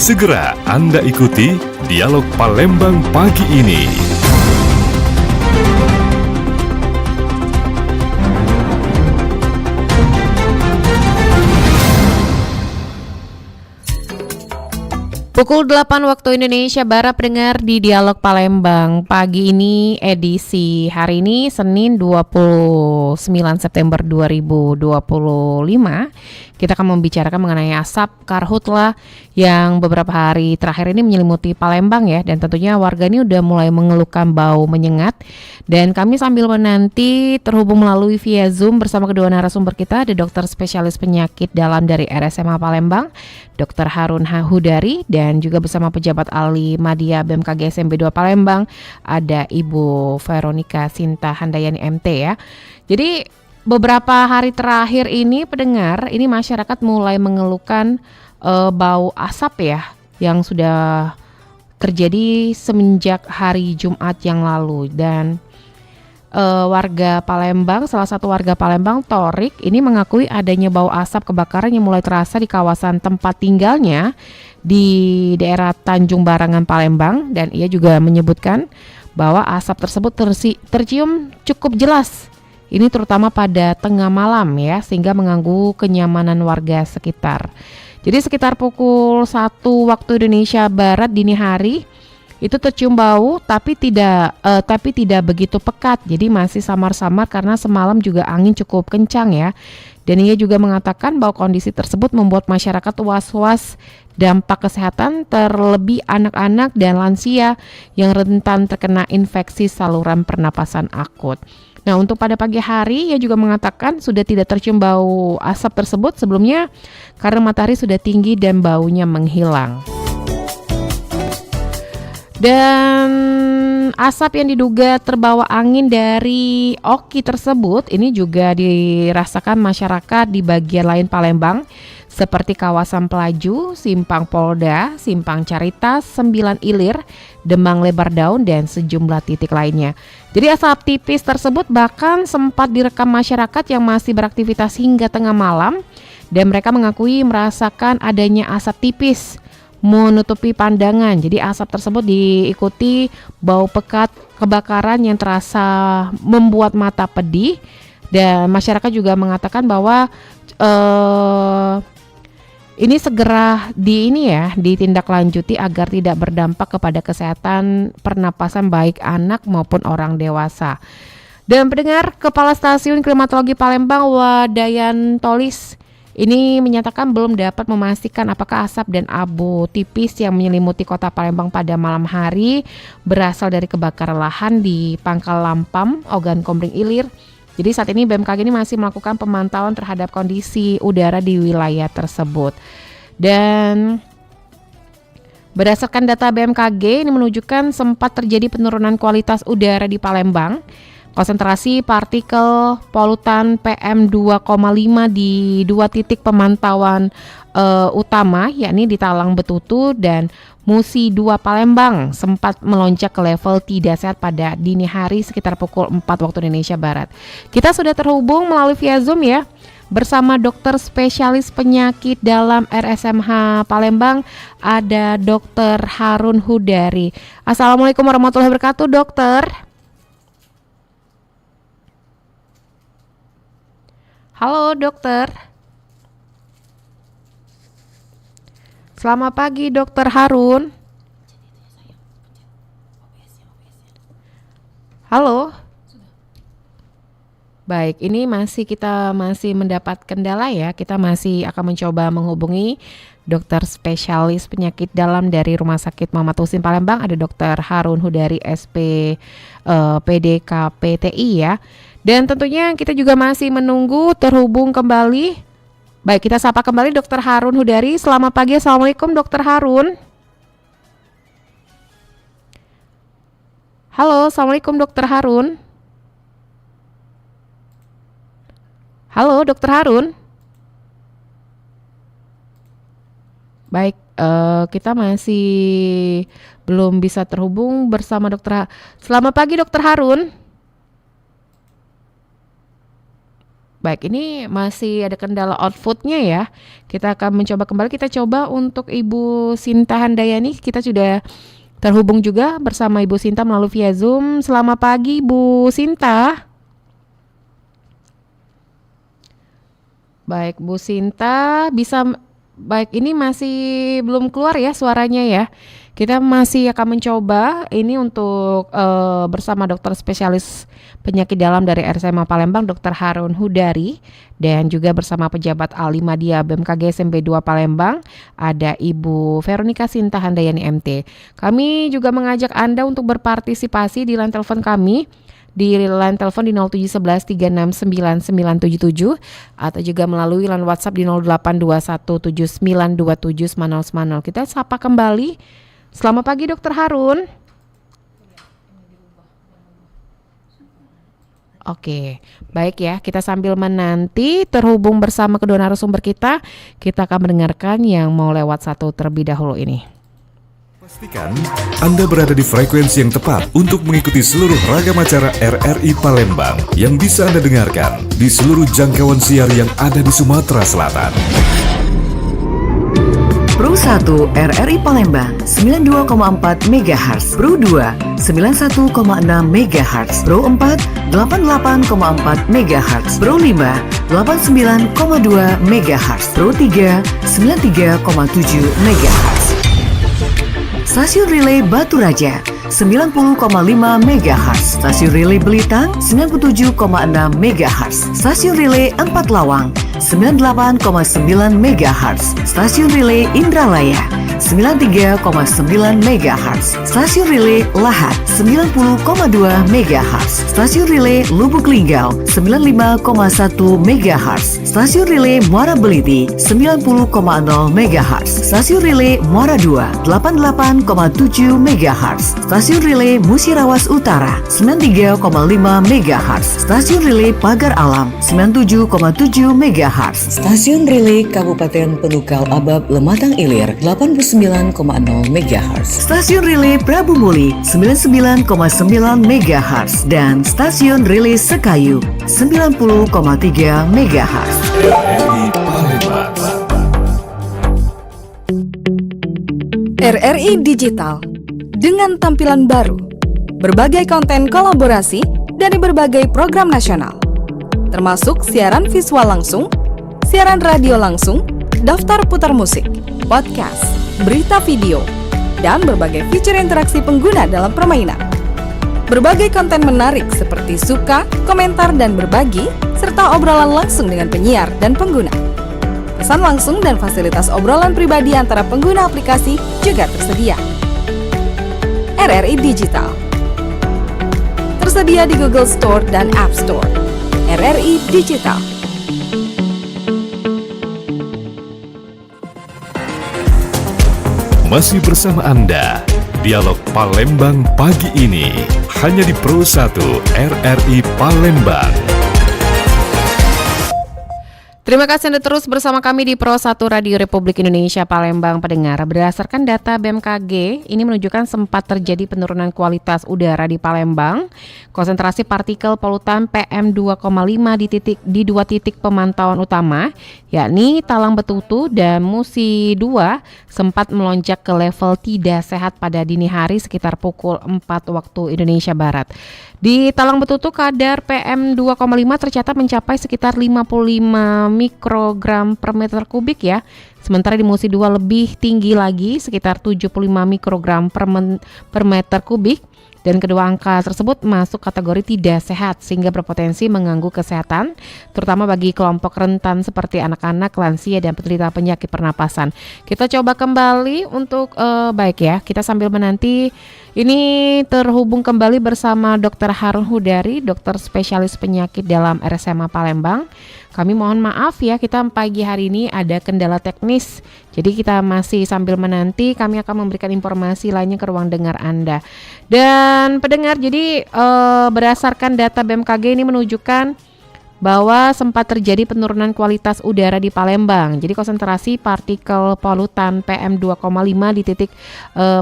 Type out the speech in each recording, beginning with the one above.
Segera Anda ikuti Dialog Palembang pagi ini. Pukul 8 waktu Indonesia Barat, pendengar di Dialog Palembang pagi ini, edisi hari ini Senin 29 September 2025. Kita akan membicarakan mengenai asap karhutla yang beberapa hari terakhir ini menyelimuti Palembang ya, dan tentunya warga ini udah mulai mengeluhkan bau menyengat. Dan kami sambil menanti terhubung melalui via Zoom bersama kedua narasumber kita, ada dokter spesialis penyakit dalam dari RSMH Palembang, Dr. Harun Hudari, dan juga bersama pejabat ahli Madya BMKG SMB 2 Palembang, ada Ibu Veronica Sinta Handayani MT ya. Jadi beberapa hari terakhir ini pendengar, ini masyarakat mulai mengeluhkan bau asap ya, yang sudah terjadi semenjak hari Jumat yang lalu. Dan warga Palembang, salah satu warga Palembang, Torik, ini mengakui adanya bau asap kebakaran yang mulai terasa di kawasan tempat tinggalnya di daerah Tanjung Barangan, Palembang. Dan ia juga menyebutkan bahwa asap tersebut tercium cukup jelas, ini terutama pada tengah malam ya, sehingga mengganggu kenyamanan warga sekitar. Jadi sekitar pukul 1 waktu Indonesia Barat dini hari itu tercium bau, tapi tidak begitu pekat. Jadi masih samar-samar karena semalam juga angin cukup kencang ya. Dan ia juga mengatakan bahwa kondisi tersebut membuat masyarakat was-was dampak kesehatan, terlebih anak-anak dan lansia yang rentan terkena infeksi saluran pernapasan akut. Nah, untuk pada pagi hari ia juga mengatakan sudah tidak tercium bau asap tersebut sebelumnya karena matahari sudah tinggi dan baunya menghilang. Dan asap yang diduga terbawa angin dari Oki tersebut ini juga dirasakan masyarakat di bagian lain Palembang seperti kawasan Pelaju, Simpang Polda, Simpang Caritas, 9 Ilir, Demang Lebar Daun, dan sejumlah titik lainnya. Jadi asap tipis tersebut bahkan sempat direkam masyarakat yang masih beraktivitas hingga tengah malam, dan mereka mengakui merasakan adanya asap tipis menutupi pandangan. Jadi asap tersebut diikuti bau pekat kebakaran yang terasa membuat mata pedih, dan masyarakat juga mengatakan bahwa ini segera ditindaklanjuti agar tidak berdampak kepada kesehatan pernapasan baik anak maupun orang dewasa. Dan pendengar, Kepala Stasiun Klimatologi Palembang Wadayan Tolis ini menyatakan belum dapat memastikan apakah asap dan abu tipis yang menyelimuti kota Palembang pada malam hari berasal dari kebakaran lahan di Pangkal Lampam, Ogan Komering Ilir. Jadi saat ini BMKG ini masih melakukan pemantauan terhadap kondisi udara di wilayah tersebut. Dan berdasarkan data BMKG ini menunjukkan sempat terjadi penurunan kualitas udara di Palembang. Konsentrasi partikel polutan PM2,5 di 2 titik pemantauan utama, yakni di Talang Betutu dan Musi 2 Palembang, sempat melonjak ke level tidak sehat pada dini hari sekitar pukul 4 waktu Indonesia Barat. Kita sudah terhubung melalui via Zoom ya bersama dokter spesialis penyakit dalam RSMH Palembang, ada Dr. Harun Hudari. Assalamualaikum warahmatullahi wabarakatuh, dokter. Halo dokter. Selamat pagi Dokter Harun. Halo. Baik, ini kita masih mendapat kendala ya. Kita masih akan mencoba menghubungi dokter spesialis penyakit dalam dari Rumah Sakit Muhammad Husin Palembang, ada Dokter Harun Hudari SP PDKPTI ya. Dan tentunya kita juga masih menunggu terhubung kembali. Baik, kita sapa kembali Dokter Harun Hudari. Selamat pagi, Assalamualaikum Dokter Harun. Halo, Assalamualaikum Dokter Harun. Halo Dokter Harun. Baik, kita masih belum bisa terhubung bersama Selamat pagi Dokter Harun. Baik, ini masih ada kendala outputnya ya. Kita akan mencoba kembali. Kita coba untuk Ibu Sinta Handayani. Kita sudah terhubung juga bersama Ibu Sinta melalui via Zoom. Selamat pagi Bu Sinta. Baik, Bu Sinta bisa. Baik, ini masih belum keluar ya suaranya ya. Kita masih akan mencoba ini untuk bersama dokter spesialis penyakit dalam dari RSMA Palembang, Dr. Harun Hudari, dan juga bersama pejabat A5 Dia BMKG SMP 2 Palembang, ada Ibu Veronica Sinta Handayani MT. Kami juga mengajak Anda untuk berpartisipasi di line telepon kami di line telepon di 0711 3699977 atau juga melalui line WhatsApp di 0821792790. Kita sapa kembali. Selamat pagi Dr. Harun. Oke, baik ya. Kita sambil menanti terhubung bersama kedua narasumber kita akan mendengarkan yang mau lewat satu terlebih dahulu ini. Pastikan Anda berada di frekuensi yang tepat untuk mengikuti seluruh ragam acara RRI Palembang yang bisa Anda dengarkan di seluruh jangkauan siar yang ada di Sumatera Selatan. Pro 1 RRI Palembang 92,4 MHz, Pro 2 91,6 MHz, Pro 4 88,4 MHz, Pro 5 89,2 MHz, Pro 3 93,7 MHz. Stasiun Relay Batu Raja 90,5 MHz, Stasiun Relay Belitang 97,6 MHz, Stasiun Relay Empat Lawang 98,9 MHz, Stasiun Relay Indralaya 93,9 MHz, Stasiun Relay Lahat 90,2 MHz, Stasiun Relay Lubuk Linggau 95,1 MHz, Stasiun Relay Muara Beliti 90,0 MHz, Stasiun Relay Muara 2 88,7 MHz, Stasiun Relay Musirawas Utara 93,5 MHz, Stasiun Relay Pagar Alam 97,7 MHz, Stasiun Relay Kabupaten Penukal Abab Lematang Ilir 89,0 MHz, Stasiun Relay Prabu Muli 99,9 MHz, dan Stasiun Relay Sekayu 90,3 MHz. RRI Palembang. RRI Digital dengan tampilan baru, berbagai konten kolaborasi dari berbagai program nasional, termasuk siaran visual langsung, siaran radio langsung, daftar putar musik, podcast, berita video, dan berbagai fitur interaksi pengguna dalam permainan. Berbagai konten menarik seperti suka, komentar, dan berbagi, serta obrolan langsung dengan penyiar dan pengguna. Pesan langsung dan fasilitas obrolan pribadi antara pengguna aplikasi juga tersedia. RRI Digital tersedia di Google Store dan App Store. RRI Digital. Masih bersama Anda, Dialog Palembang pagi ini hanya di Pro 1 RRI Palembang. Terima kasih Anda terus bersama kami di Pro 1 Radio Republik Indonesia Palembang pendengar. Berdasarkan data BMKG, ini menunjukkan sempat terjadi penurunan kualitas udara di Palembang. Konsentrasi partikel polutan PM2,5 di dua titik pemantauan utama, yakni Talang Betutu dan Musi 2, sempat melonjak ke level tidak sehat pada dini hari sekitar pukul 4 waktu Indonesia Barat. Di Talang Betutu kadar PM2,5 tercatat mencapai sekitar 55 mikrogram per meter kubik ya. Sementara di Musi 2 lebih tinggi lagi sekitar 75 mikrogram per meter kubik. Dan kedua angka tersebut masuk kategori tidak sehat sehingga berpotensi mengganggu kesehatan, terutama bagi kelompok rentan seperti anak-anak, lansia, dan penderita penyakit pernapasan. Kita coba kembali untuk baik ya, kita sambil menanti ini terhubung kembali bersama Dr. Harun Hudari, dokter spesialis penyakit dalam RSMA Palembang. Kami mohon maaf ya, kita pagi hari ini ada kendala teknis. Jadi kita masih sambil menanti, kami akan memberikan informasi lainnya ke ruang dengar Anda. Dan pendengar, jadi berdasarkan data BMKG ini menunjukkan bahwa sempat terjadi penurunan kualitas udara di Palembang. Jadi konsentrasi partikel polutan PM2,5 di titik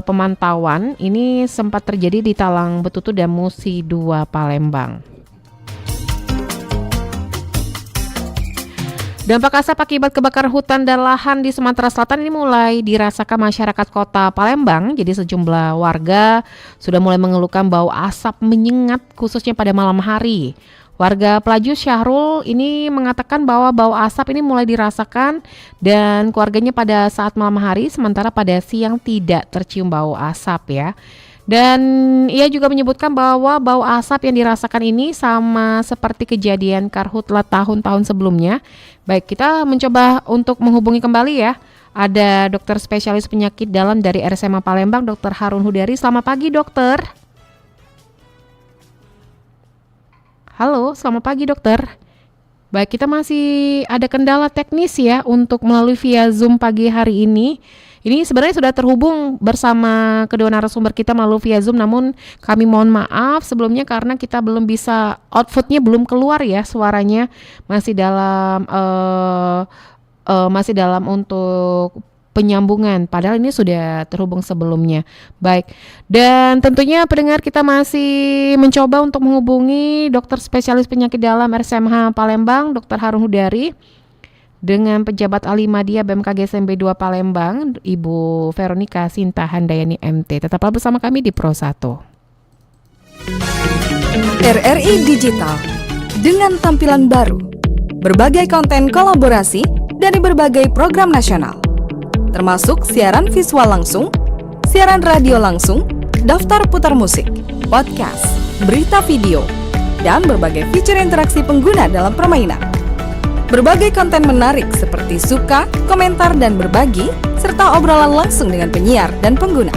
pemantauan ini sempat terjadi di Talang Betutu dan Musi 2 Palembang. Dampak asap akibat kebakaran hutan dan lahan di Sumatera Selatan ini mulai dirasakan masyarakat kota Palembang. Jadi sejumlah warga sudah mulai mengeluhkan bau asap menyengat khususnya pada malam hari. Warga Pelaju Syahrul ini mengatakan bahwa bau asap ini mulai dirasakan dan keluarganya pada saat malam hari, sementara pada siang tidak tercium bau asap ya. Dan ia juga menyebutkan bahwa bau asap yang dirasakan ini sama seperti kejadian karhutla tahun-tahun sebelumnya. Baik, kita mencoba untuk menghubungi kembali ya. Ada dokter spesialis penyakit dalam dari RSMA Palembang, Dr. Harun Hudari. Selamat pagi, dokter. Halo, selamat pagi, dokter. Baik, kita masih ada kendala teknis ya untuk melalui via Zoom pagi hari ini. Ini sebenarnya sudah terhubung bersama kedua narasumber kita melalui via Zoom, namun kami mohon maaf sebelumnya karena kita belum bisa, outputnya belum keluar ya, suaranya masih dalam untuk penyambungan, padahal ini sudah terhubung sebelumnya. Baik, dan tentunya pendengar kita masih mencoba untuk menghubungi dokter spesialis penyakit dalam RSMH Palembang, Dr. Harun Hudari, dengan pejabat ahli Madya BMKG SMB 2 Palembang, Ibu Veronica Sinta Handayani MT. Tetaplah bersama kami di Pro 1. RRI Digital dengan tampilan baru, berbagai konten kolaborasi dari berbagai program nasional, termasuk siaran visual langsung, siaran radio langsung, daftar putar musik, podcast, berita video, dan berbagai fitur interaksi pengguna dalam permainan. Berbagai konten menarik seperti suka, komentar, dan berbagi, serta obrolan langsung dengan penyiar dan pengguna.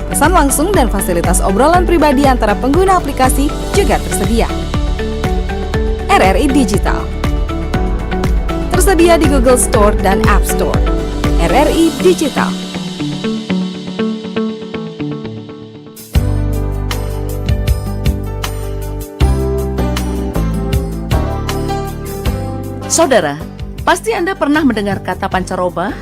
Pesan langsung dan fasilitas obrolan pribadi antara pengguna aplikasi juga tersedia. RRI Digital tersedia di Google Store dan App Store. RRI Digital. Saudara, pasti Anda pernah mendengar kata pancaroba?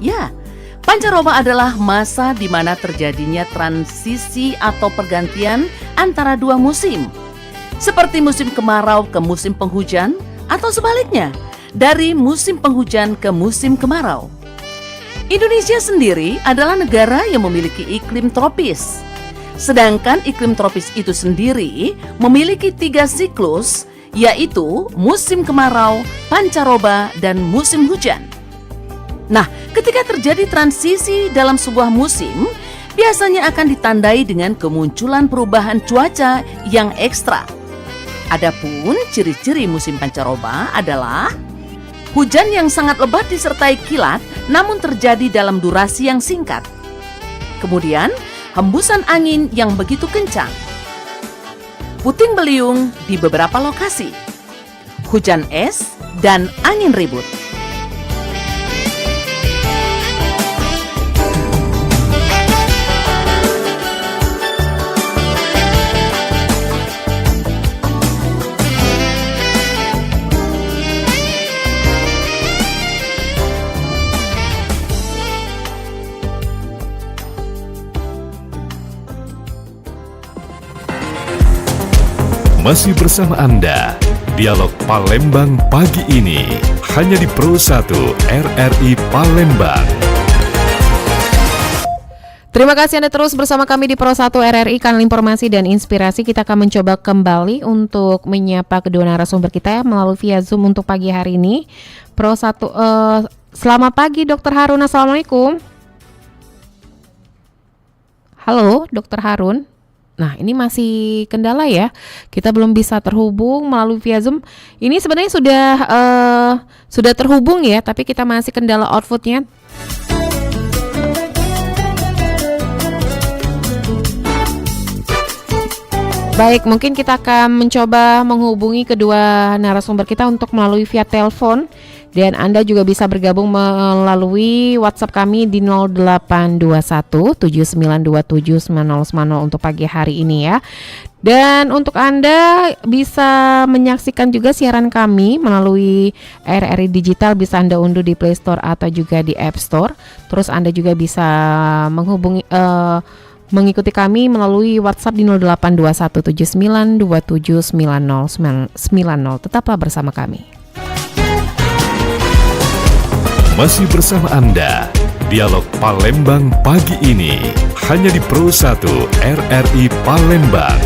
Ya, pancaroba adalah masa di mana terjadinya transisi atau pergantian antara dua musim. Seperti musim kemarau ke musim penghujan, atau sebaliknya, dari musim penghujan ke musim kemarau. Indonesia sendiri adalah negara yang memiliki iklim tropis. Sedangkan iklim tropis itu sendiri memiliki 3 siklus, yaitu musim kemarau, pancaroba, dan musim hujan. Nah, ketika terjadi transisi dalam sebuah musim, biasanya akan ditandai dengan kemunculan perubahan cuaca yang ekstra. Adapun ciri-ciri musim pancaroba adalah hujan yang sangat lebat disertai kilat, namun terjadi dalam durasi yang singkat. Kemudian, hembusan angin yang begitu kencang. Puting beliung di beberapa lokasi, hujan es, dan angin ribut. Masih bersama Anda, Dialog Palembang pagi ini, hanya di Pro 1 RRI Palembang. Terima kasih Anda terus bersama kami di Pro 1 RRI, kanal informasi dan inspirasi. Kita akan mencoba kembali untuk menyapa kedua narasumber kita melalui via Zoom untuk pagi hari ini. Pro 1, selamat pagi Dr. Harun, Assalamualaikum. Halo Dr. Harun. Nah, ini masih kendala ya. Kita belum bisa terhubung melalui via Zoom. Ini sebenarnya sudah terhubung ya, tapi kita masih kendala outputnya. Baik, mungkin kita akan mencoba menghubungi kedua narasumber kita untuk melalui via telepon. Dan Anda juga bisa bergabung melalui WhatsApp kami di 0821 7927 9090 untuk pagi hari ini ya. Dan untuk Anda bisa menyaksikan juga siaran kami melalui RRI Digital, bisa Anda unduh di Play Store atau juga di App Store. Terus Anda juga bisa mengikuti kami melalui WhatsApp di 0821 7927 9090. Tetaplah bersama kami. masih bersama Anda. Dialog Palembang pagi ini hanya di Pro 1 RRI Palembang.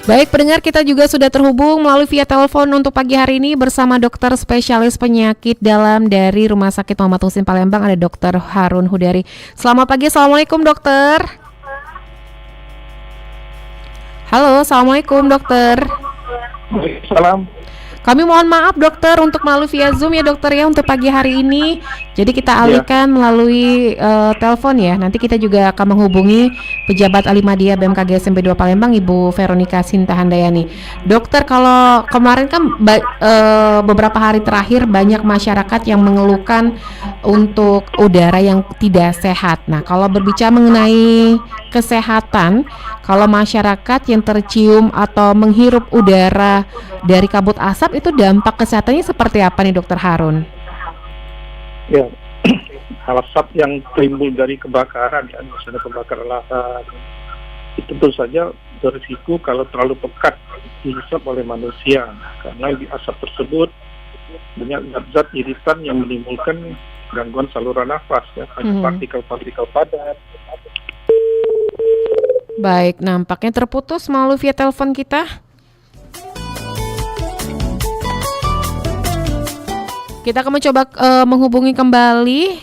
Baik pendengar, kita juga sudah terhubung melalui via telepon untuk pagi hari ini bersama dokter spesialis penyakit dalam dari Rumah Sakit Muhammad Husin Palembang, ada Dr. Harun Hudari. Selamat pagi, Assalamualaikum dokter. Halo, Assalamualaikum dokter. Salam. Kami mohon maaf dokter untuk melalui via Zoom ya dokter ya untuk pagi hari ini. Jadi kita alihkan melalui telepon ya. Nanti kita juga akan menghubungi pejabat Alimadia BMKG SMP 2 Palembang Ibu Veronica Sinta Handayani. Dokter, kalau kemarin kan beberapa hari terakhir banyak masyarakat yang mengeluhkan untuk udara yang tidak sehat. Nah, kalau berbicara mengenai kesehatan, kalau masyarakat yang tercium atau menghirup udara dari kabut asap itu dampak kesehatannya seperti apa nih Dokter Harun? Ya, asap yang timbul dari kebakaran, ya, misalnya kebakaran lahan, itu tentu saja berisiko kalau terlalu pekat dihisap oleh manusia, karena di asap tersebut banyak zat-zat irisan yang menimbulkan gangguan saluran nafas, ya, partikel-partikel padat. Baik, nampaknya terputus melalui via telepon kita. Kita akan mencoba menghubungi kembali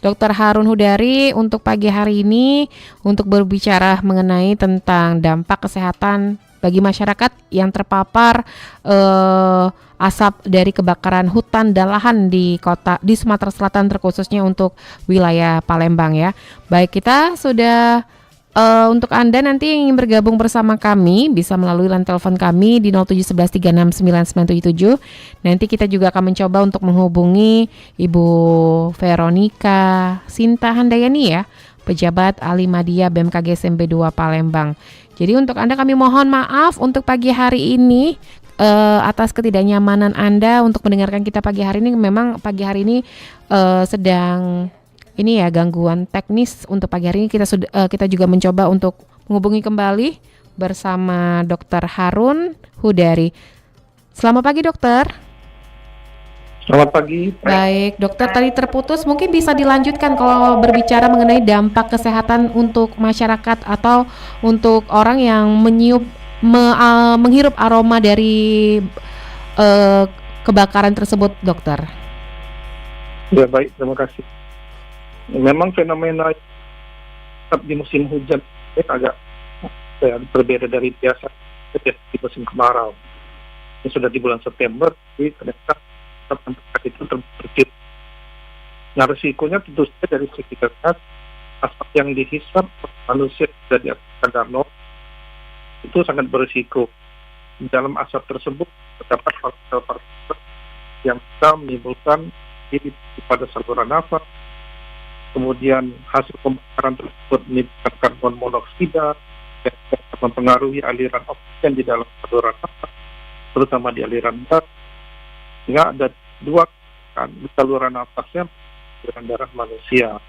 Dr. Harun Hudari untuk pagi hari ini untuk berbicara mengenai tentang dampak kesehatan bagi masyarakat yang terpapar asap dari kebakaran hutan dan lahan di Sumatera Selatan, terkhususnya untuk wilayah Palembang ya. Baik, kita sudah untuk Anda nanti yang ingin bergabung bersama kami bisa melalui line telepon kami di 0711369977. Nanti kita juga akan mencoba untuk menghubungi Ibu Veronica Sinta Handayani ya, pejabat Alimadia BMKG SMP 2 Palembang. Jadi untuk Anda kami mohon maaf untuk pagi hari ini atas ketidaknyamanan Anda untuk mendengarkan kita pagi hari ini. Memang pagi hari ini sedang ini ya gangguan teknis untuk pagi hari ini. Kita juga mencoba untuk menghubungi kembali bersama Dr. Harun Hudari. Selamat pagi dokter. Selamat pagi. Baik dokter, tadi terputus, mungkin bisa dilanjutkan kalau berbicara mengenai dampak kesehatan untuk masyarakat atau untuk orang yang menghirup aroma dari kebakaran tersebut dokter. Ya baik, terima kasih. Memang fenomena di musim hujan ini agak berbeda dari biasa di musim kemarau. Ini sudah di bulan September, jadi ternyata itu terjadi. Nah, risikonya tentu saja dari segi kesehatan, asap yang dihisap manusia dari kadar nol itu sangat berisiko. Di dalam asap tersebut terdapat partikel-partikel yang bisa menimbulkan diri pada saluran nafas. Kemudian hasil pembakaran tersebut menimbulkan karbon monoksida yang dapat mempengaruhi aliran oksigen di dalam saluran nafas, terutama di aliran darah. Sehingga ada dua di saluran nafasnya aliran darah manusia.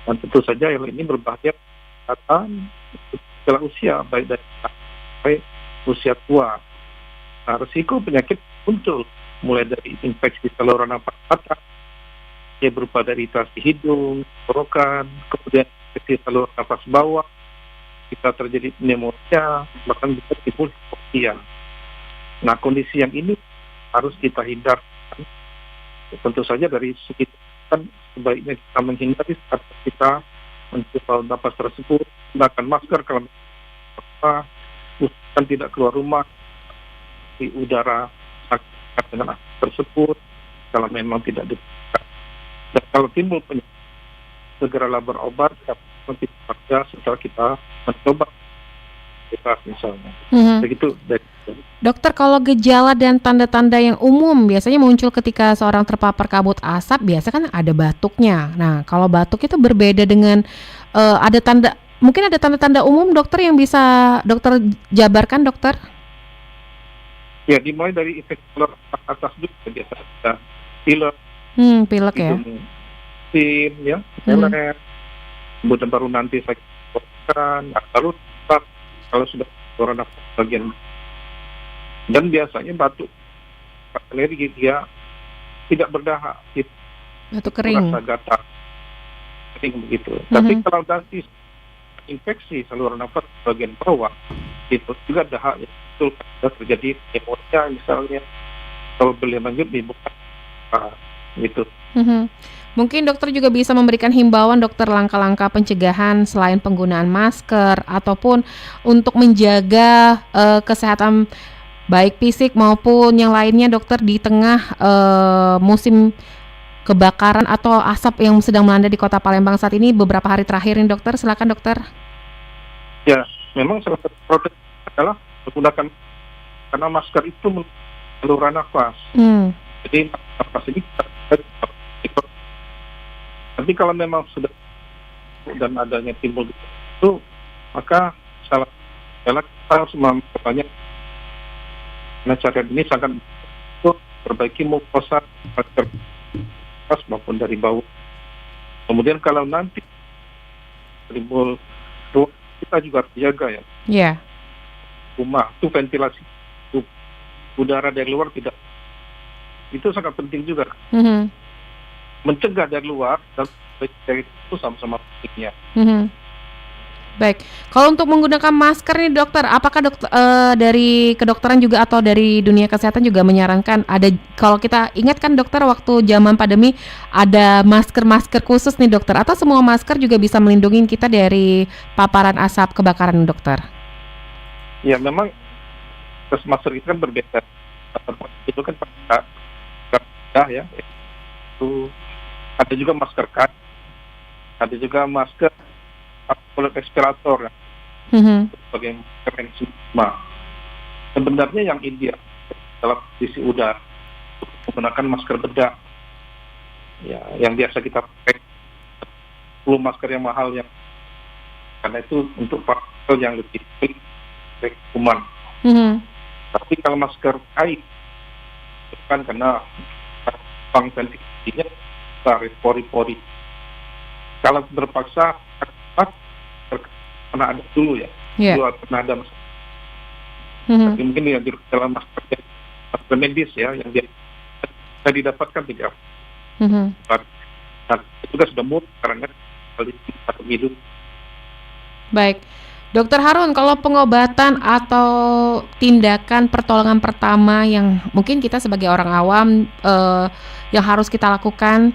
Dan tentu saja yang ini berbahaya kesehatan segala usia, baik dari sampai usia tua. Nah, risiko penyakit muncul mulai dari infeksi saluran nafas atas, ya berupa dari iritasi hidung, tenggorokan, kemudian infeksi saluran nafas bawah, bisa terjadi pneumonia, bahkan bisa timbul hipoksia. Nah, kondisi yang ini harus kita hindarkan. Tentu saja dari segi kan sebaiknya kita menghindari saat kita mencoba nafas tersebut, gunakan masker kalau usahakan tidak keluar rumah di udara dengan asap tersebut kalau memang tidak diperlukan. Dan kalau timbul penyakit, segeralah berobat setelah kita mencoba kita misalnya. Begitu dari Dokter, kalau gejala dan tanda-tanda yang umum biasanya muncul ketika seorang terpapar kabut asap, biasa kan ada batuknya. Nah, kalau batuk itu berbeda dengan ada tanda, mungkin ada tanda-tanda umum dokter yang bisa dokter jabarkan, dokter? Ya, dimulai dari infeksi saluran atas dulu biasa ada pilek, Pilek ya. hidung tim, ya, meler, kemudian baru nanti sakit tenggorokan, lalu kalau sudah saluran nafas bagian, dan biasanya batuk alergi dia tidak berdahak, itu Batuk kering. rasa gatal, kering begitu. Tapi kalau nanti infeksi saluran nafas bagian bawah, itu juga dahaknya itu terjadi pneumonia misalnya, kalau berlanjut dibuka gitu. Mungkin dokter juga bisa memberikan himbauan dokter langkah-langkah pencegahan selain penggunaan masker ataupun untuk menjaga kesehatan baik fisik maupun yang lainnya dokter di tengah musim kebakaran atau asap yang sedang melanda di Kota Palembang saat ini beberapa hari terakhir ini dokter. Silakan dokter. Ya, memang salah satu proteksi adalah menggunakan, karena masker itu saluran nafas. Jadi nafas ini tapi kalau memang sudah dan adanya timbul itu, maka salah kita harus memperbanyak. Nah, cara ini sangat untuk perbaiki mukosa masker maupun dari bau. Kemudian kalau nanti timbul ruang, kita juga harus jaga ya. Iya. Rumah itu ventilasi, itu udara dari luar tidak, itu sangat penting juga. Mencegah dari luar dan dari itu sama-sama pentingnya. Baik, kalau untuk menggunakan masker nih dokter, apakah dokter dari kedokteran juga atau dari dunia kesehatan juga menyarankan ada, kalau kita ingat kan dokter waktu zaman pandemi ada masker khusus nih dokter, atau semua masker juga bisa melindungi kita dari paparan asap kebakaran dokter? Ya memang masker itu kan berbeda. Itu kan pakai ya. Itu ada juga masker kain, ada juga masker kulit respirator ya, sebagai masker yang semua. Sebenarnya yang ideal dalam kondisi udara menggunakan masker bedah, ya, yang biasa kita pakai, belum masker yang mahal yang, karena itu untuk partikel yang lebih kuman. Tapi kalau masker kain, kan karena bang ventilasinya dari pori-pori. Kalau terpaksa pernah ada dulu ya, dulu pernah ada masker. Tapi mungkin yang di dalam masker medis ya, yang dia didapatkan tidak. Nah, itu juga sudah mudah karena satu hidup. Baik, Dokter Harun, kalau pengobatan atau tindakan pertolongan pertama yang mungkin kita sebagai orang awam yang harus kita lakukan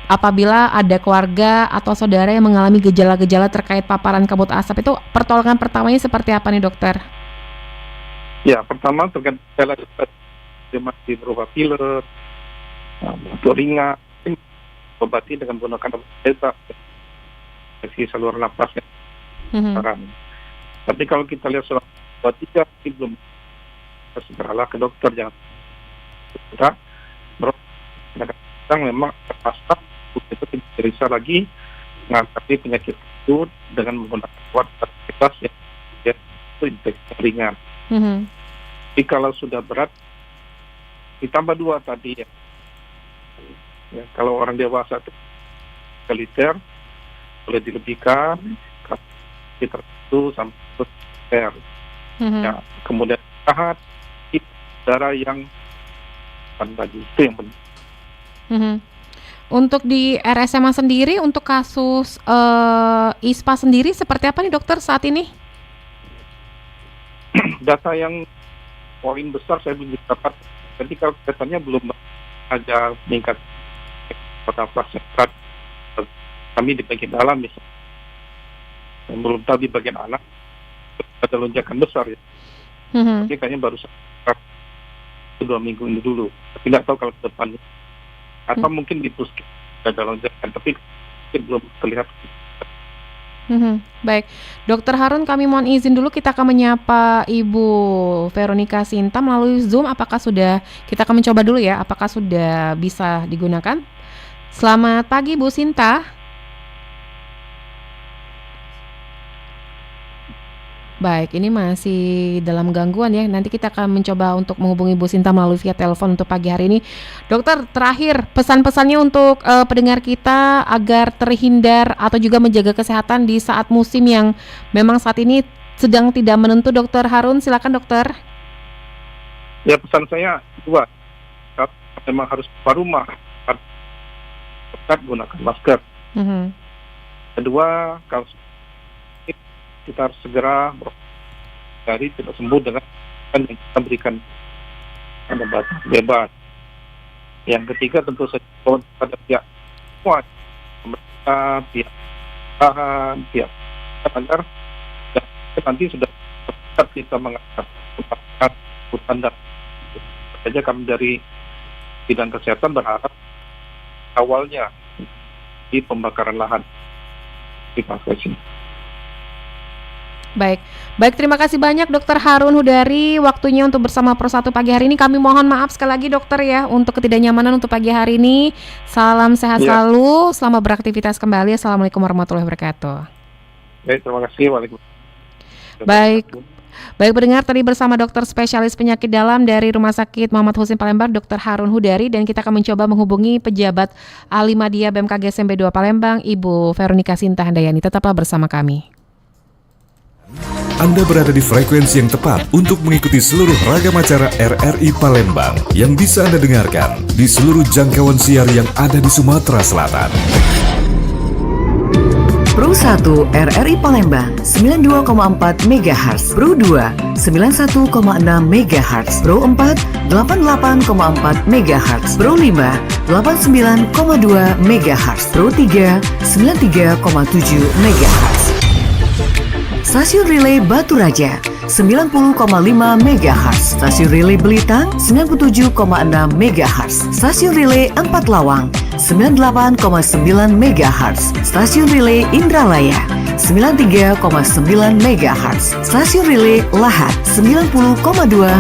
apabila ada keluarga atau saudara yang mengalami gejala-gejala terkait paparan kabut asap, itu pertolongan pertamanya seperti apa nih dokter? Ya, pertama terkait gejala masih berupa pilek, batuk ringan, obati dengan menggunakan obat beta, infeksi saluran nafas yang Tapi kalau kita lihat soal 2-3 belum, segeralah ke dokter, jangan kita memang terpaksa itu tidak bisa lagi mengatasi penyakit itu dengan menggunakan obat yang itu infeksi ringan. Tapi kalau sudah berat ditambah 2 tadi ya. Kalau orang dewasa itu liter boleh dilebihkan tertentu sampai liter. Ya, kemudian istirahat, darah yang tadi itu yang penting. Untuk di RSMA sendiri, untuk kasus ISPA sendiri seperti apa nih dokter saat ini? Data yang poin besar saya belum dapat. Jadi kalau datanya belum ada meningkat pada fase berat. Kami di bagian dalam misalnya, yang belum tahu di bagian anak ada lonjakan besar ya. Tapi kayaknya baru 2 minggu ini dulu. Tapi tidak tahu kalau ke depannya. Atau mungkin di puskes ada lonjakan, tapi belum terlihat. Baik, Dokter Harun, kami mohon izin dulu, kita akan menyapa Ibu Veronica Sinta melalui Zoom. Apakah sudah, kita akan mencoba dulu ya, apakah sudah bisa digunakan? Selamat pagi Bu Sinta. Baik, ini masih dalam gangguan ya. Nanti kita akan mencoba untuk menghubungi Bu Sinta melalui via telepon untuk pagi hari ini. Dokter, terakhir pesan-pesannya untuk pendengar kita agar terhindar atau juga menjaga kesehatan di saat musim yang memang saat ini sedang tidak menentu. Dokter Harun, silakan dokter. Ya, pesan saya dua. Memang harus keluar rumah, tetap gunakan masker. Kedua, kalau kita harus segera dari tidak sembuh dengan yang kita berikan obat bebas. Yang ketiga tentu saja pada pihak semua, pemerintah, pihak tahan, pihak agar nanti sudah tetap kita mengatakan hutan dan saja kami dari bidang kesehatan berharap awalnya di pembakaran lahan di Pakistan. Baik, terima kasih banyak Dokter Harun Hudari waktunya untuk bersama Pro 1 pagi hari ini. Kami mohon maaf sekali lagi dokter ya untuk ketidaknyamanan untuk pagi hari ini. Salam sehat selalu, selamat beraktivitas kembali. Assalamualaikum warahmatullahi wabarakatuh. Baik, terima kasih. Waalaikumsalam. Baik pendengar, tadi bersama dokter spesialis penyakit dalam dari Rumah Sakit Muhammad Husin Palembang, Dokter Harun Hudari, dan kita akan mencoba menghubungi pejabat ahli media BMKG SMP 2 Palembang, Ibu Veronica Sinta Handayani. Tetaplah bersama kami. Anda berada di frekuensi yang tepat untuk mengikuti seluruh ragam acara RRI Palembang yang bisa Anda dengarkan di seluruh jangkauan siar yang ada di Sumatera Selatan. Pro 1 RRI Palembang 92,4 MHz, Pro 2 91,6 MHz, Pro 4 88,4 MHz, Pro 5 89,2 MHz, Pro 3 93,7 MHz. Stasiun Relay Batu Raja 90,5 MHz, Stasiun Relay Belitang 97,6 MHz, Stasiun Relay 4 Lawang 98,9 MHz, Stasiun Relay Indralaya 93,9 MHz, Stasiun Relay Lahat 90,2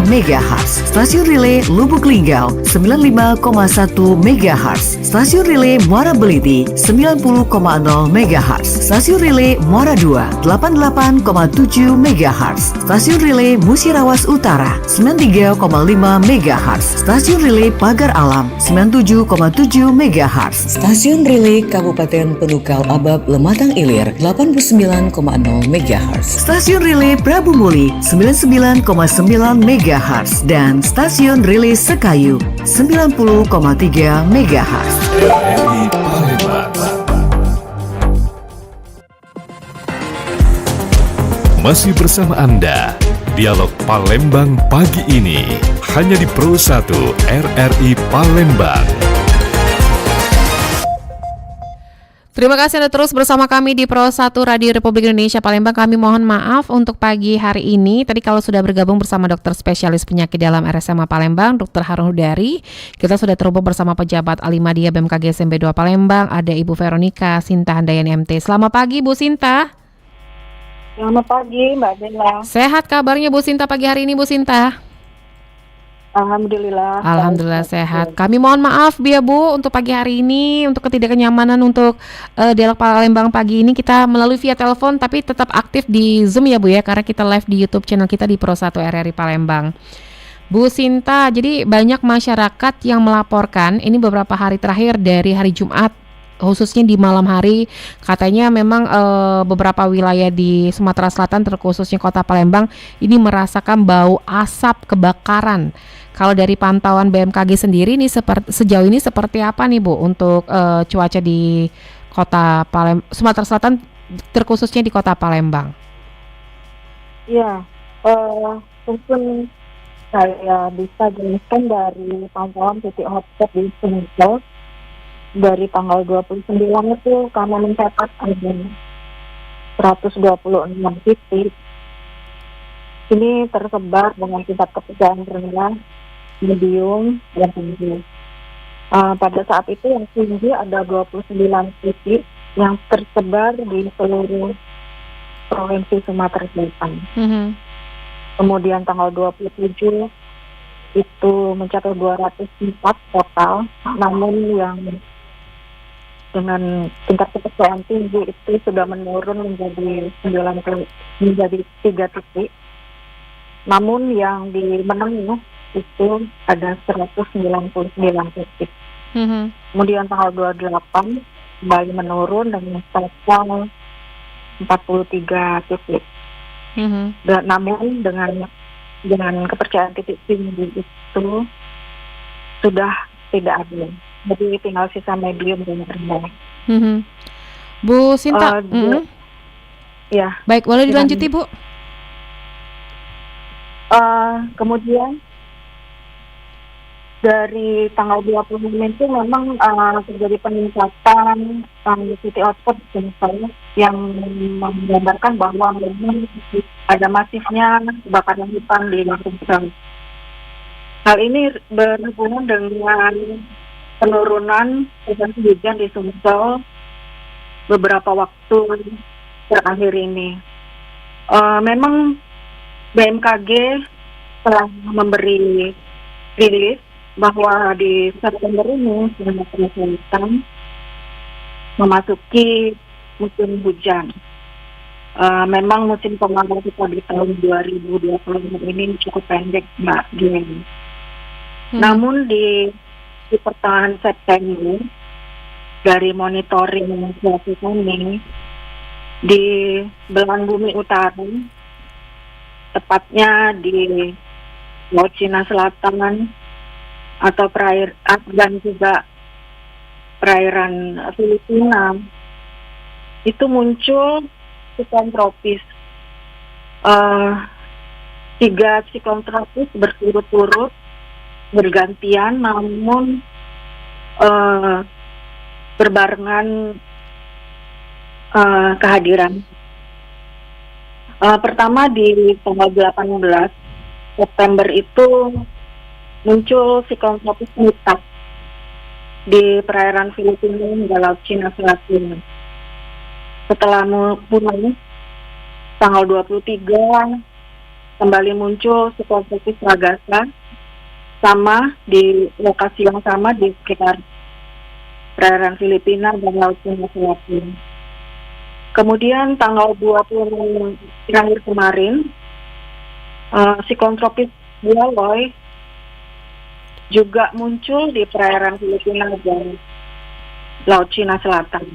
MHz, Stasiun Relay Lubuk Linggau 95,1 MHz, Stasiun Relay Muara Beliti 90,0 MHz, Stasiun Relay Muara 2 88,7 MHz, Stasiun Relay Musirawas Utara 93,5 MHz, Stasiun Relay Pagar Alam 97,7 MHz, Stasiun Relay Kabupaten Penukal Abab Lematang Ilir 89,0 MHz, Stasiun Relay Prabu Muli 99,9 MHz, dan Stasiun Relay Sekayu 90,3 MHz. RRI Palembang. Masih bersama Anda, Dialog Palembang pagi ini hanya di Pro 1 RRI Palembang. Terima kasih Anda terus bersama kami di Pro 1 Radio Republik Indonesia Palembang. Kami mohon maaf untuk pagi hari ini. Tadi kalau sudah bergabung bersama dokter spesialis penyakit dalam RSMA Palembang, Dokter Harun Hudari, kita sudah terhubung bersama pejabat ahli media BMKG SMP 2 Palembang, ada Ibu Veronica Sinta Handayani MT. Selamat pagi Bu Sinta. Selamat pagi Mbak Bella. Sehat kabarnya Bu Sinta pagi hari ini Bu Sinta? Alhamdulillah sehat. Kami mohon maaf ya Bu untuk pagi hari ini, untuk ketidaknyamanan untuk Dialog Palembang pagi ini kita melalui via telepon tapi tetap aktif di Zoom ya Bu ya, karena kita live di YouTube channel kita di Pro 1 RRI Palembang. Bu Sinta, jadi banyak masyarakat yang melaporkan ini beberapa hari terakhir dari hari Jumat, khususnya di malam hari, katanya memang beberapa wilayah di Sumatera Selatan terkhususnya kota Palembang ini merasakan bau asap kebakaran. Kalau dari pantauan BMKG sendiri ini sejauh ini seperti apa nih Bu untuk cuaca di kota Sumatera Selatan terkhususnya di kota Palembang? Ya, mungkin saya bisa jelaskan dari pantauan titik hotspot di Sumedang. Dari tanggal 29 itu kami mencatat ada 126 titik. Ini tersebar dengan tingkat kepekaan rendah, medium, dan tinggi. Pada saat itu yang tinggi ada 29 titik yang tersebar di seluruh Provinsi Sumatera Selatan. Mhm. Kemudian tanggal 27 itu mencapai 204 total, namun yang dengan tingkat kepercayaan tinggi itu sudah menurun menjadi 3 titik. Namun yang di menengah itu ada 199 titik. Mhm. Kemudian tanggal 28 kembali menurun dengan total 43 titik. Mhm. Dan namun dengan kepercayaan titik tinggi itu sudah tidak ada. Jadi tinggal sisa medium dan rendah. Mhm. Bu Sinta, Dia- Ya, baik, boleh silakan. dilanjuti Bu? Kemudian dari tanggal 26 itu memang terjadi peningkatan titik hotspot di Sumsel yang menggambarkan bahwa memang ada masifnya kebakaran hutan di Sumsel. Hal ini berhubungan dengan penurunan intensitas hujan di Sumsel beberapa waktu terakhir ini. Memang BMKG telah memberi rilis bahwa di September ini Sumatera Selatan memasuki musim hujan. Memang musim kemarau kita di tahun 2020 ini cukup pendek, Mbak Gini. Namun di pertengahan September dari monitoring cuaca kami di belahan bumi utara, tepatnya di Laut Cina Selatan atau dan juga perairan Filipina, itu muncul siklon tropis. 3 siklon tropis berturut-turut bergantian, namun berbarengan kehadiran. Pertama di tanggal 18 September itu muncul siklon tropis Nita di perairan Filipina hingga Laut Cina Selatan. Setelah mulai tanggal 23 kembali muncul siklon tropis Ragasa, sama di lokasi yang sama di sekitar perairan Filipina dan Laut Cina Selatan. Kemudian tanggal 20 terakhir kemarin, siklon tropis Bualoy juga muncul di perairan Filipina dan Laut Cina Selatan.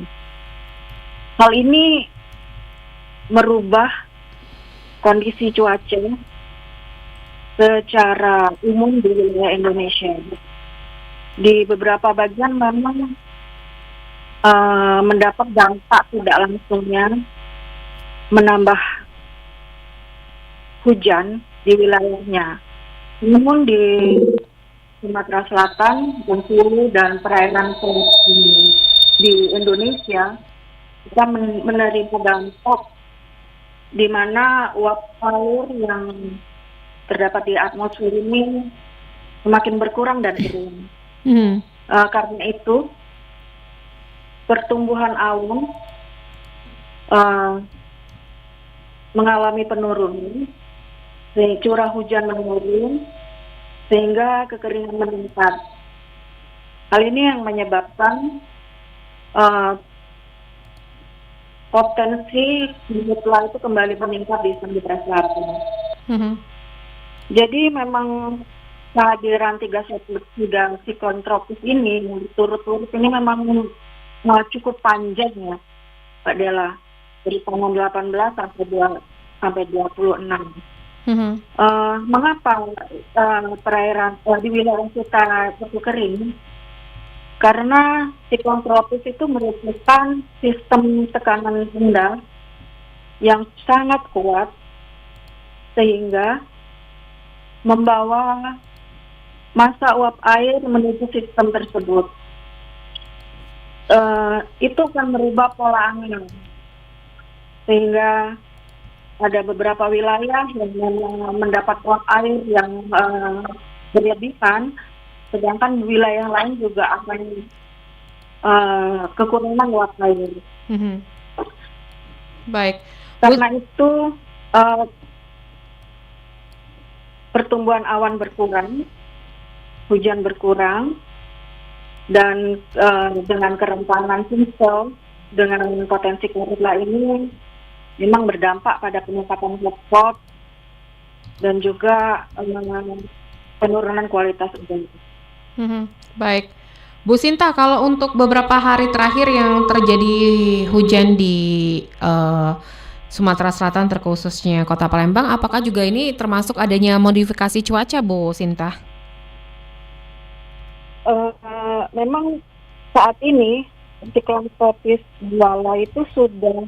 Hal ini merubah kondisi cuaca secara umum di wilayah Indonesia. Di beberapa bagian memang mendapat dampak tidak langsungnya menambah hujan di wilayahnya. Namun di Sumatera Selatan, Bengkulu dan perairan di Indonesia kita menerima dampak di mana uap air yang terdapat di atmosfer ini semakin berkurang dan turun. Karena itu pertumbuhan awan mengalami penurunan, curah hujan menurun, sehingga kekeringan meningkat. Hal ini yang menyebabkan potensi karhutla itu kembali meningkat di Sumatera Selatan. Jadi memang kehadiran 3 siklon tropis ini turut-turut ini memang cukup panjang ya, Pak Dela, dari tanggal 18 sampai 26. Mengapa perairan di wilayah kita cukup kering? Karena siklon tropis itu merupakan sistem tekanan rendah yang sangat kuat sehingga membawa massa uap air menuju sistem tersebut. Itu akan merubah pola angin sehingga ada beberapa wilayah yang mendapat uap air yang berlebihan, sedangkan wilayah lain juga akan kekurangan uap air. Baik, Karena itu pertumbuhan awan berkurang, hujan berkurang, dan dengan kerentanan Sumsel dengan potensi karhutla ini memang berdampak pada peningkatan hotspot dan juga penurunan kualitas udara. Baik, Bu Sinta, kalau untuk beberapa hari terakhir yang terjadi hujan di Sumatera Selatan terkhususnya Kota Palembang, apakah juga ini termasuk adanya modifikasi cuaca, Bu Sinta? Memang saat ini siklon tropis Buala itu sudah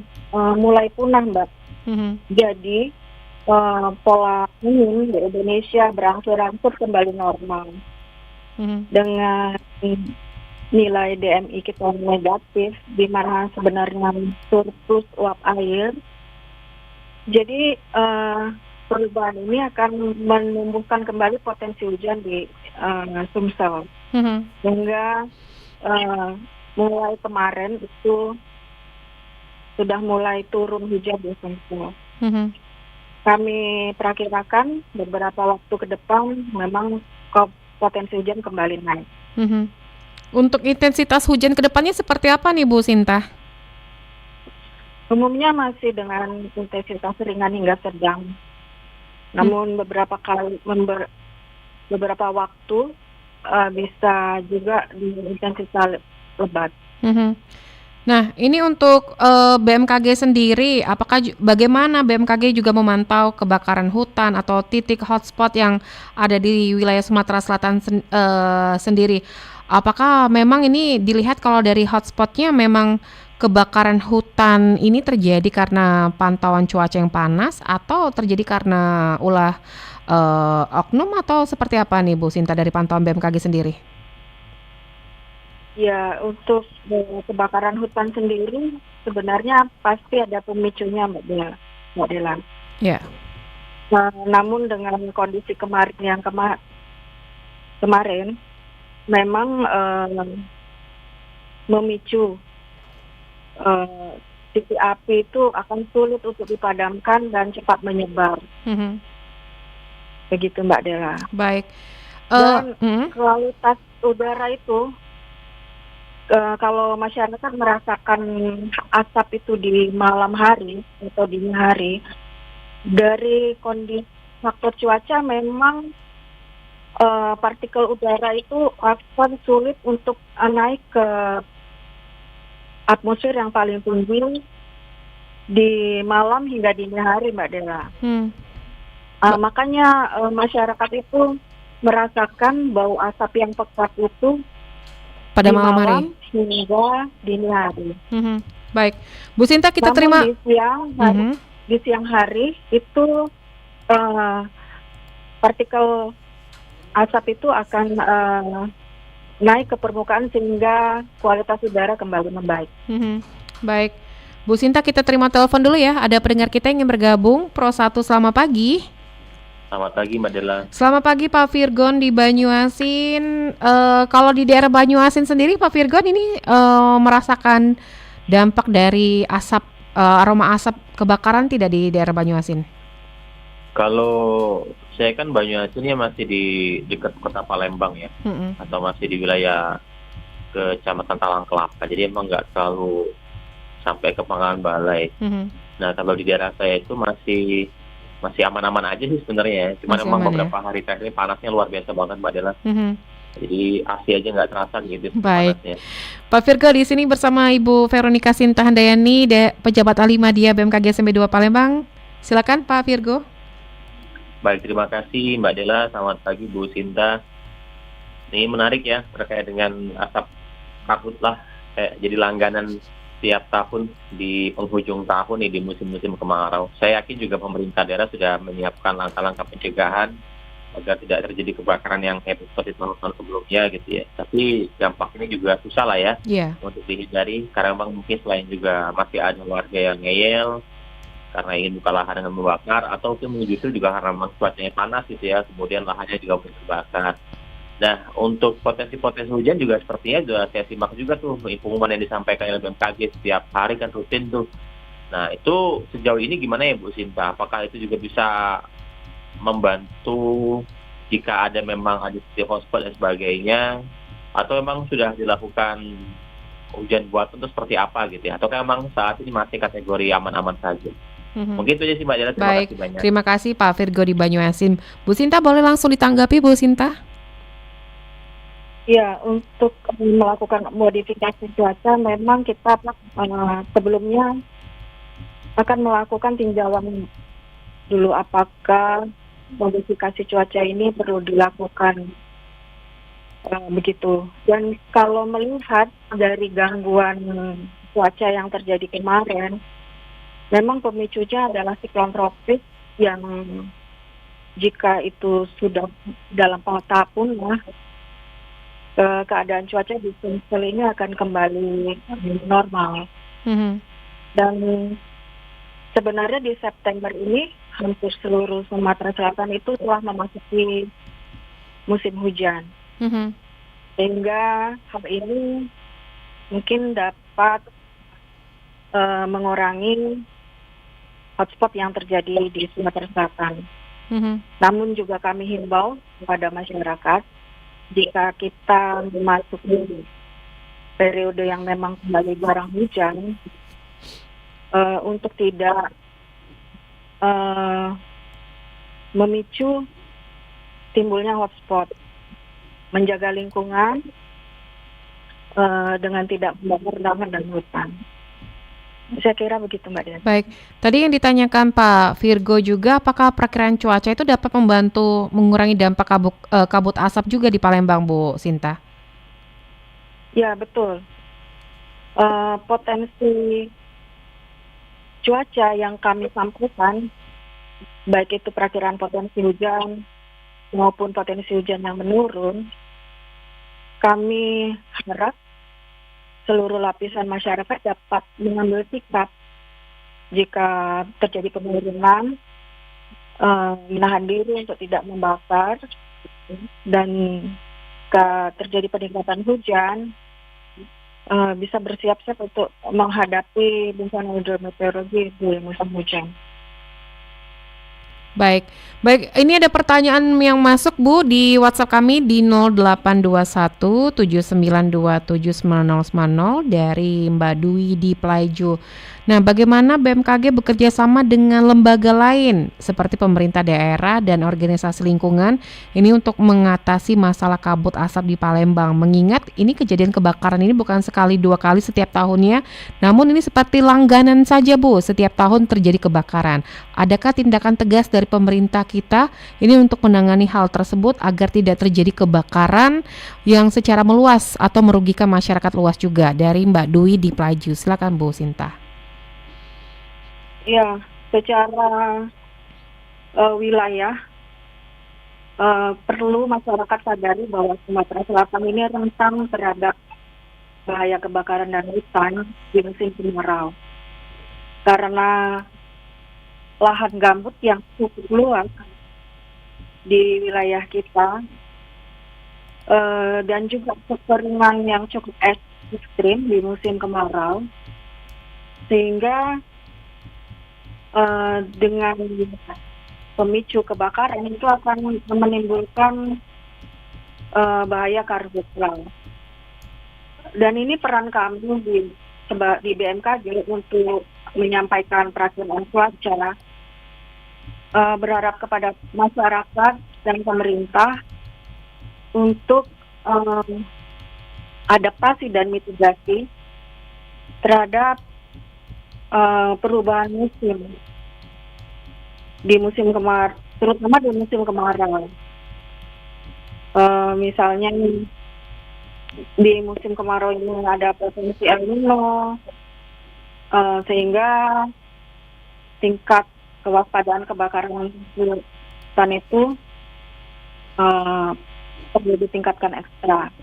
mulai punah, Mbak. Jadi pola angin di Indonesia berangsur-angsur kembali normal dengan nilai DMI kita negatif, di mana sebenarnya surplus uap air. Jadi perubahan ini akan menumbuhkan kembali potensi hujan di Sumsel. Sehingga mulai kemarin itu sudah mulai turun hujan di Sumsel. Kami perakirakan beberapa waktu ke depan memang potensi hujan kembali naik. Untuk intensitas hujan ke depannya seperti apa nih, Bu Sinta? Umumnya masih dengan intensitas ringan hingga sedang. Namun beberapa waktu bisa juga di intensitas lebat. Nah, ini untuk BMKG sendiri, bagaimana BMKG juga memantau kebakaran hutan atau titik hotspot yang ada di wilayah Sumatera Selatan sendiri? Apakah memang ini dilihat kalau dari hotspotnya memang kebakaran hutan ini terjadi karena pantauan cuaca yang panas atau terjadi karena ulah oknum atau seperti apa nih, Bu Sinta, dari pantauan BMKG sendiri? Ya, untuk kebakaran hutan sendiri sebenarnya pasti ada pemicunya, Mbak Dela. Ya. Namun dengan kondisi kemarin memang memicu titik api itu akan sulit untuk dipadamkan dan cepat menyebar. Begitu, Mbak Dela. Baik. Dan kualitas udara itu kalau masyarakat merasakan asap itu di malam hari atau dini hari, dari kondisi faktor cuaca memang partikel udara itu akan sulit untuk naik ke atmosfer yang paling tinggi di malam hingga dini hari, Mbak Dela. Makanya masyarakat itu merasakan bau asap yang pekat itu pada malam hari hingga dini hari. Baik, Bu Sinta, kita terima. Di siang hari itu partikel asap itu akan naik ke permukaan sehingga kualitas udara kembali membaik. Baik, Bu Sinta, kita terima telepon dulu ya. Ada pendengar kita yang ingin bergabung. Pro 1, selamat pagi. Selamat pagi, Mbak Dela. Selamat pagi, Pak Virgon di Banyuasin. Kalau di daerah Banyuasin sendiri, Pak Virgon ini merasakan dampak dari asap, aroma asap kebakaran tidak di daerah Banyuasin? Kalau saya kan Banyuasinnya masih di dekat Kota Palembang ya, atau masih di wilayah Kecamatan Talang Kelapa. Jadi emang nggak terlalu sampai ke Pangalan Balai. Nah, kalau di daerah saya itu masih aman-aman aja sih sebenarnya. Cuma memang beberapa hari terakhir panasnya luar biasa banget, Mbak Dela. Jadi AC aja nggak terasa gitu. Baik. Panasnya. Pak Virgo di sini bersama Ibu Veronica Sinta Handayani, pejabat ahli Madya BMKG SMP 2 Palembang. Silakan Pak Virgo. Baik, terima kasih Mbak Dela. Selamat pagi Bu Sinta. Ini menarik ya terkait dengan asap karhutlah jadi langganan setiap tahun di penghujung tahun nih di musim-musim kemarau. Saya yakin juga pemerintah daerah sudah menyiapkan langkah-langkah pencegahan agar tidak terjadi kebakaran yang seperti tahun-tahun sebelumnya gitu ya. Tapi dampak ini juga susah lah ya untuk dihindari karena memang mungkin selain juga masih ada warga yang ngeyel karena ingin buka lahan dengan membakar atau justru juga karena memang cuacanya panas gitu ya, kemudian lahannya juga mudah terbakar. Nah, untuk potensi-potensi hujan juga sepertinya juga saya simak juga tuh pengumuman yang disampaikan oleh BMKG setiap hari kan rutin tuh. Nah, itu sejauh ini gimana ya Bu Sinta? Apakah itu juga bisa membantu jika memang ada titik hotspot dan sebagainya, atau memang sudah dilakukan hujan buatan itu seperti apa gitu ya? Atau memang saat ini masih kategori aman-aman saja? Mungkin itu aja sih Mbak Dela, terima Baik, kasih banyak. terima kasih Pak Virgo di Banyuasin. Bu Sinta boleh langsung ditanggapi Bu Sinta? Ya, untuk melakukan modifikasi cuaca memang kita sebelumnya akan melakukan tinjauan dulu apakah modifikasi cuaca ini perlu dilakukan begitu. Dan kalau melihat dari gangguan cuaca yang terjadi kemarin, memang pemicunya adalah siklon tropis yang jika itu sudah dalam tahap punah, keadaan cuaca di Sumsel ini akan kembali normal. Dan sebenarnya di September ini hampir seluruh Sumatera Selatan itu telah memasuki musim hujan. Sehingga hal ini mungkin dapat mengurangi hotspot yang terjadi di Sumatera Selatan. Namun juga kami himbau kepada masyarakat, jika kita memasuki periode yang memang kembali jarang hujan, untuk tidak memicu timbulnya hotspot, menjaga lingkungan dengan tidak membakar lahan dan hutan. Saya kira begitu Mbak Dian. Baik, tadi yang ditanyakan Pak Virgo juga, apakah perakiraan cuaca itu dapat membantu mengurangi dampak kabut asap juga di Palembang, Bu Sinta? Ya, betul. Potensi cuaca yang kami sampaikan, baik itu perakiraan potensi hujan maupun potensi hujan yang menurun, kami harap seluruh lapisan masyarakat dapat mengambil sikap jika terjadi penurunan, menahan diri untuk tidak membakar, dan jika terjadi peningkatan hujan, bisa bersiap-siap untuk menghadapi bencana hidrometeorologi di musim hujan. Baik, ini ada pertanyaan yang masuk Bu di WhatsApp kami di 0821 7927 dari Mbak Dwi di Plaiju. Nah, bagaimana BMKG bekerja sama dengan lembaga lain seperti pemerintah daerah dan organisasi lingkungan ini untuk mengatasi masalah kabut asap di Palembang? Mengingat ini kejadian kebakaran ini bukan sekali dua kali setiap tahunnya, namun ini seperti langganan saja Bu, setiap tahun terjadi kebakaran. Adakah tindakan tegas dari pemerintah kita ini untuk menangani hal tersebut agar tidak terjadi kebakaran yang secara meluas atau merugikan masyarakat luas juga? Dari Mbak Dwi di Plaiju. Silakan Bu Sinta. Ya, secara wilayah perlu masyarakat sadari bahwa Sumatera Selatan ini rentan terhadap bahaya kebakaran dan hutan di musim kemarau. Karena lahan gambut yang cukup luas di wilayah kita dan juga kekeringan yang cukup ekstrim di musim kemarau, sehingga dengan pemicu kebakaran itu akan menimbulkan bahaya karhutla. Dan ini peran kami di BMKG untuk menyampaikan perakiraan cuaca, berharap kepada masyarakat dan pemerintah untuk adaptasi dan mitigasi terhadap perubahan musim di musim terutama di musim kemarau. Misalnya di musim kemarau ini ada potensi El Nino, sehingga tingkat kewaspadaan kebakaran hutan itu perlu ditingkatkan ekstra.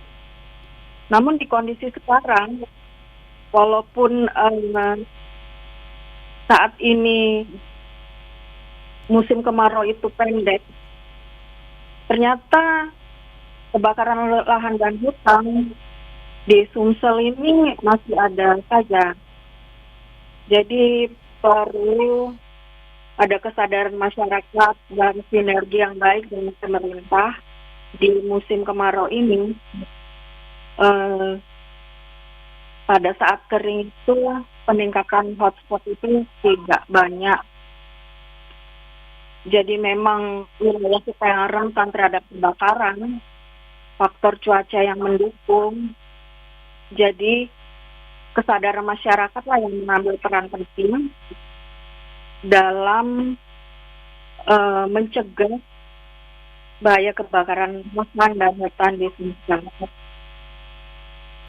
Namun di kondisi sekarang, walaupun saat ini musim kemarau itu pendek, ternyata kebakaran lahan dan hutan di Sumsel ini masih ada saja. Jadi perlu ada kesadaran masyarakat dan sinergi yang baik dengan pemerintah di musim kemarau ini. Pada saat kering itu peningkatan hotspot itu tidak banyak. Jadi memang wilayah kita yang rentan terhadap kebakaran, faktor cuaca yang mendukung. Jadi kesadaran masyarakat lah yang mengambil peran penting dalam mencegah bahaya kebakaran hutan dan hutan di Sumsel.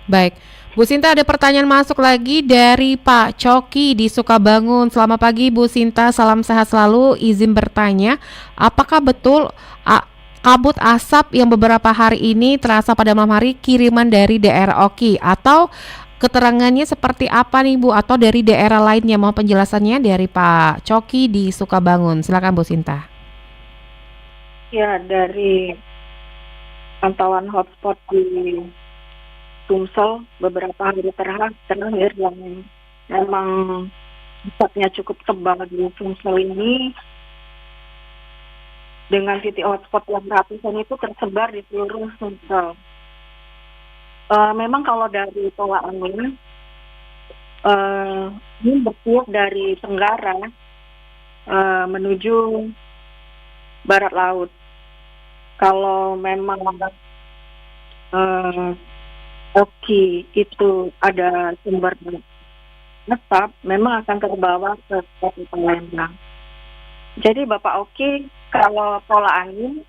Baik, Bu Sinta ada pertanyaan masuk lagi dari Pak Coki di Sukabangun. Selamat pagi Bu Sinta, salam sehat selalu. Izin bertanya, apakah betul kabut asap yang beberapa hari ini terasa pada malam hari kiriman dari daerah Oki, atau keterangannya seperti apa nih Bu, atau dari daerah lainnya? Mau penjelasannya dari Pak Coki di Sukabangun. Silakan Bu Sinta. Ya, dari pantauan hotspot di Sumsel beberapa hari terakhir yang memang asapnya cukup tebal di Sumsel ini, dengan titik hotspot yang ratusan itu tersebar di seluruh Sumsel. Memang kalau dari pola angin ini bertiup dari tenggara menuju barat laut. Kalau memang Oki itu ada sumber asap, memang akan terbawa ke Kota Palembang. Jadi Bapak Oki, kalau pola angin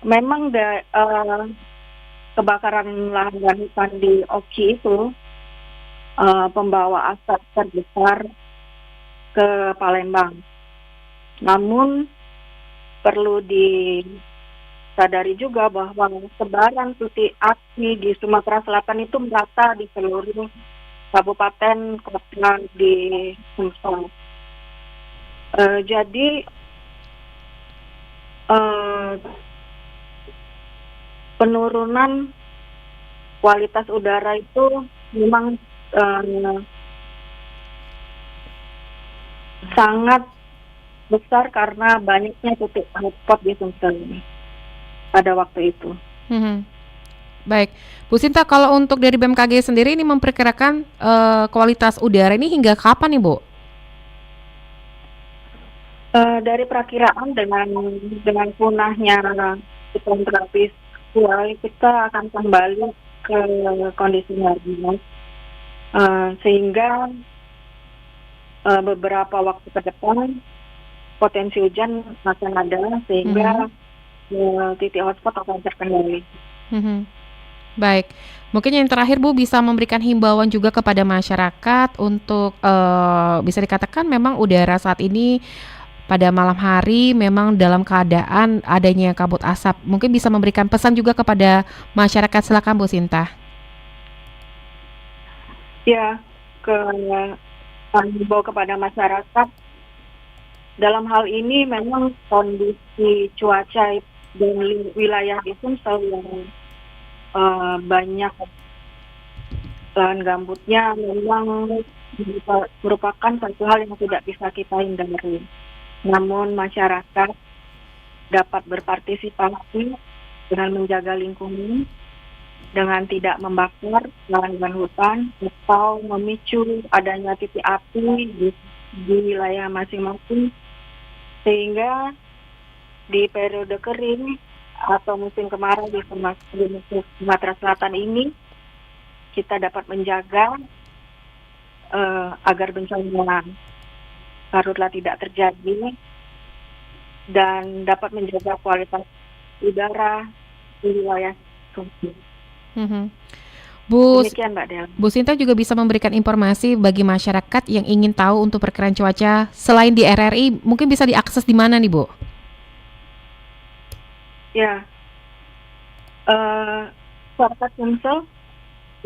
memang kebakaran lahan dan hutan di Oki itu pembawa asap terbesar ke Palembang. Namun perlu disadari juga bahwa sebaran titik api di Sumatera Selatan itu merata di seluruh kabupaten kota di Sumsel. Jadi penurunan kualitas udara itu memang sangat besar karena banyaknya titik hotspot di Sumsel ini pada waktu itu. Baik, Bu Sinta, kalau untuk dari BMKG sendiri ini memperkirakan kualitas udara ini hingga kapan nih Bu? Dari perakiraan dengan punahnya siklon tropis, kita akan kembali ke kondisi normal, sehingga beberapa waktu ke depan potensi hujan akan ada, sehingga titik hotspot akan terkendali. Baik, mungkin yang terakhir Bu bisa memberikan himbauan juga kepada masyarakat untuk bisa dikatakan memang udara saat ini pada malam hari memang dalam keadaan adanya kabut asap. Mungkin bisa memberikan pesan juga kepada masyarakat. Silakan Bu Sinta. Ya, himbau kepada masyarakat dalam hal ini memang kondisi cuaca dan wilayah di Sumsel yang banyak lahan gambutnya memang merupakan satu hal yang tidak bisa kita hindari. Namun masyarakat dapat berpartisipasi dengan menjaga lingkungan, dengan tidak membakar lahan hutan atau memicu adanya titik api di wilayah masing-masing, sehingga di periode kering atau musim kemarau di Sumatera Selatan ini kita dapat menjaga agar bencana karhutlah tidak terjadi dan dapat menjaga kualitas udara di wilayah Sumsel. Demikian Mbak Del. Bu Sinta juga bisa memberikan informasi bagi masyarakat yang ingin tahu untuk perkiraan cuaca selain di RRI, mungkin bisa diakses di mana nih Bu? Ya, masyarakat Sumsel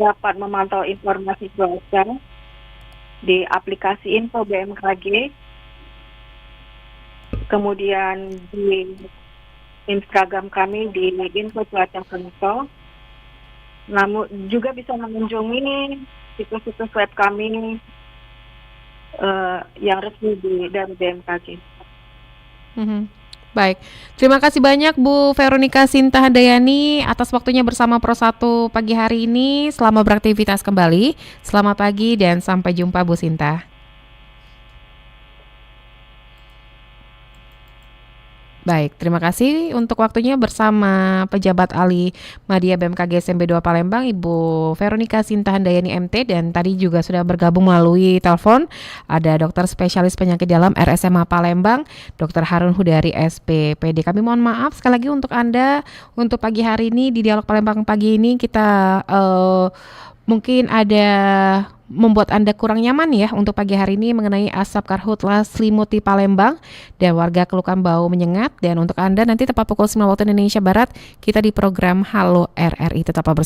dapat memantau informasi cuaca di aplikasi Info BMKG, kemudian di Instagram kami di Info Cuaca Sumsel. Namun juga bisa mengunjungi situs-situs web kami yang resmi dari BMKG. Baik, terima kasih banyak Bu Veronica Sinta Handayani atas waktunya bersama Pro 1 pagi hari ini. Selamat beraktivitas kembali. Selamat pagi dan sampai jumpa Bu Sinta. Baik, terima kasih untuk waktunya bersama pejabat ahli Madya BMKG SMB 2 Palembang, Ibu Veronica Sinta Handayani MT, dan tadi juga sudah bergabung melalui telepon ada dokter spesialis penyakit dalam RSMA Palembang, Dr. Harun Hudari SPPD. Kami mohon maaf sekali lagi untuk Anda untuk pagi hari ini di Dialog Palembang pagi ini kita mungkin ada membuat Anda kurang nyaman ya untuk pagi hari ini mengenai asap karhutla selimuti Palembang dan warga keluhkan bau menyengat. Dan untuk Anda nanti tepat pukul 9 waktu Indonesia Barat kita di program Halo RRI, tetaplah bersama